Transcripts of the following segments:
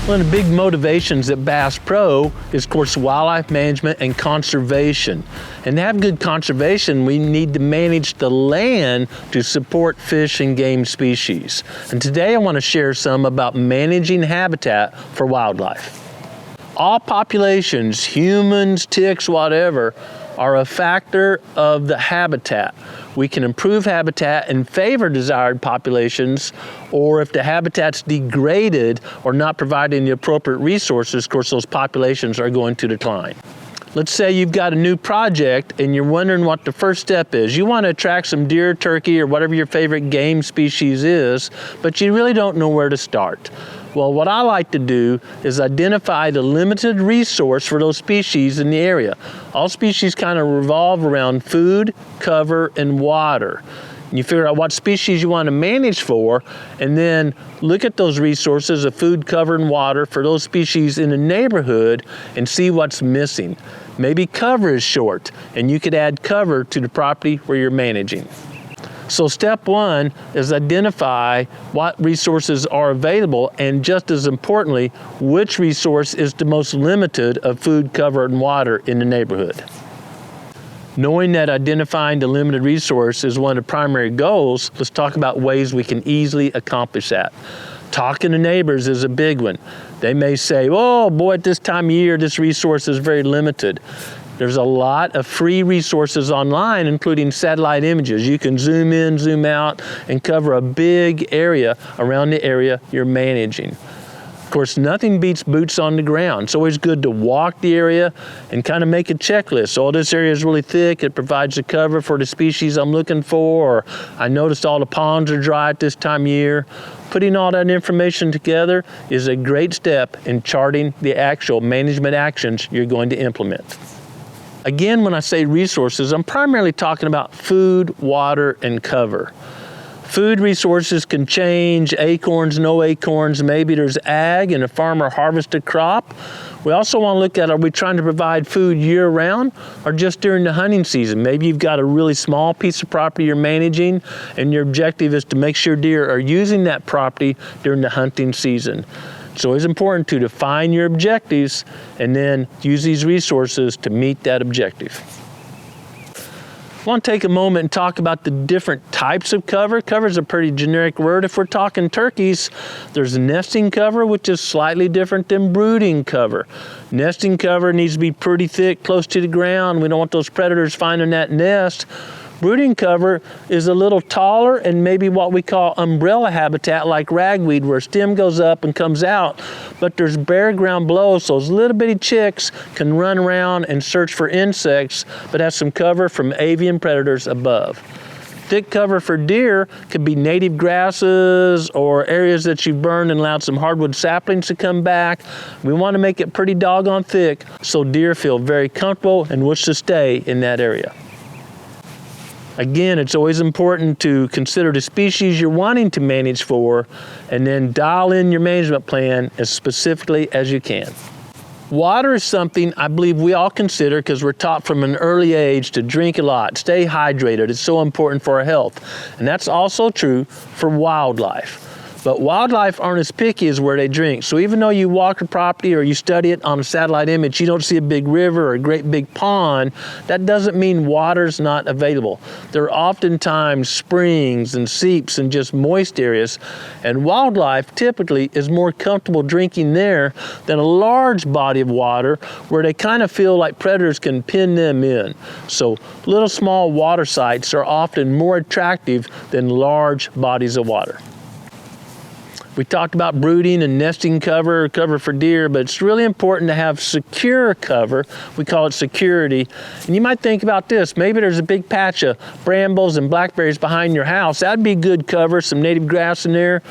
One of the big motivations at Bass Pro is, of course, wildlife management and conservation. And to have good conservation, we need to manage the land to support fish and game species. And today I want to share some about managing habitat for wildlife. All populations, humans, ticks, whatever, are a factor of the habitat. We can improve habitat and favor desired populations, or if the habitat's degraded or not providing the appropriate resources, of course, those populations are going to decline. Let's say you've got a new project and you're wondering what the first step is. You want to attract some deer, turkey, or whatever your favorite game species is, but you really don't know where to start. Well, what I like to do is identify the limited resource for those species in the area. All species kind of revolve around food, cover, and water. You figure out what species you want to manage for, and then look at those resources of food, cover, and water for those species in the neighborhood and see what's missing. Maybe cover is short, and you could add cover to the property where you're managing. So step one is identify what resources are available, and just as importantly, which resource is the most limited of food, cover, and water in the neighborhood. Knowing that identifying the limited resource is one of the primary goals, let's talk about ways we can easily accomplish that. Talking to neighbors is a big one. They may say, oh boy, at this time of year, this resource is very limited. There's a lot of free resources online, including satellite images. You can zoom in, zoom out, and cover a big area around the area you're managing. Of course, nothing beats boots on the ground. It's always good to walk the area and kind of make a checklist. Oh, this area is really thick. It provides the cover for the species I'm looking for. Or I noticed all the ponds are dry at this time of year. Putting all that information together is a great step in charting the actual management actions you're going to implement. Again, when I say resources, I'm primarily talking about food, water, and cover. Food resources can change, acorns, no acorns, maybe there's ag and a farmer harvests a crop. We also want to look at, are we trying to provide food year-round or just during the hunting season? Maybe you've got a really small piece of property you're managing and your objective is to make sure deer are using that property during the hunting season. It's always important to define your objectives and then use these resources to meet that objective. I want to take a moment and talk about the different types of cover. Cover is a pretty generic word. If we're talking turkeys, there's nesting cover, which is slightly different than brooding cover. Nesting cover needs to be pretty thick, close to the ground. We don't want those predators finding that nest. Brooding cover is a little taller and maybe what we call umbrella habitat, like ragweed, where a stem goes up and comes out, but there's bare ground below, so those little bitty chicks can run around and search for insects, but have some cover from avian predators above. Thick cover for deer could be native grasses or areas that you've burned and allowed some hardwood saplings to come back. We want to make it pretty doggone thick so deer feel very comfortable and wish to stay in that area. Again, it's always important to consider the species you're wanting to manage for and then dial in your management plan as specifically as you can. Water is something I believe we all consider because we're taught from an early age to drink a lot, stay hydrated. It's so important for our health. And that's also true for wildlife. But wildlife aren't as picky as where they drink. So even though you walk a property or you study it on a satellite image, you don't see a big river or a great big pond, that doesn't mean water's not available. There are oftentimes springs and seeps and just moist areas, and wildlife typically is more comfortable drinking there than a large body of water where they kind of feel like predators can pin them in. So little small water sites are often more attractive than large bodies of water. We talked about brooding and nesting cover for deer, but it's really important to have secure cover. We call it security. And you might think about this. Maybe there's a big patch of brambles and blackberries behind your house. That'd be good cover, some native grass in there.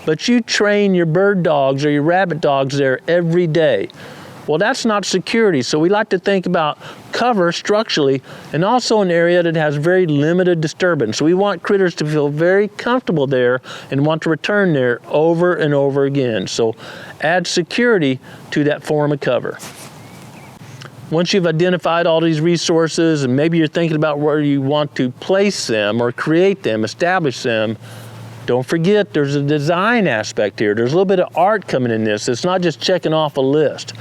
But you train your bird dogs or your rabbit dogs there every day. Well, that's not security. So we like to think about cover structurally and also an area that has very limited disturbance. So we want critters to feel very comfortable there and want to return there over and over again. So add security to that form of cover. Once you've identified all these resources and maybe you're thinking about where you want to place them or create them, establish them, Don't forget, there's a design aspect here. There's a little bit of art coming in this. It's not just checking off a list.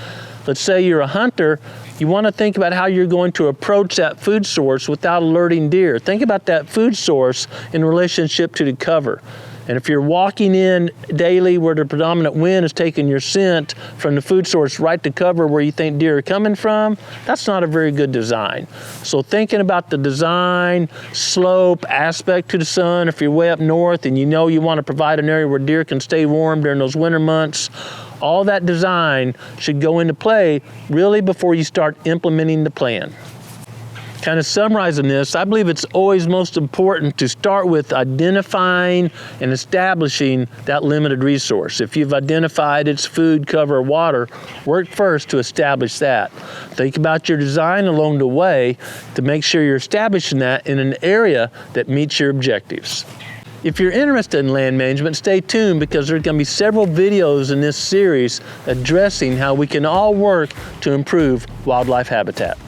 Let's say you're a hunter. You want to think about how you're going to approach that food source without alerting deer. Think about that food source in relationship to the cover. And if you're walking in daily where the predominant wind is taking your scent from the food source right to cover where you think deer are coming from, that's not a very good design. So thinking about the design, slope, aspect to the sun, if you're way up north and you know you want to provide an area where deer can stay warm during those winter months, all that design should go into play really before you start implementing the plan. Kind of summarizing this, I believe it's always most important to start with identifying and establishing that limited resource. If you've identified its food, cover, or water, work first to establish that. Think about your design along the way to make sure you're establishing that in an area that meets your objectives. If you're interested in land management, stay tuned because there's going to be several videos in this series addressing how we can all work to improve wildlife habitat.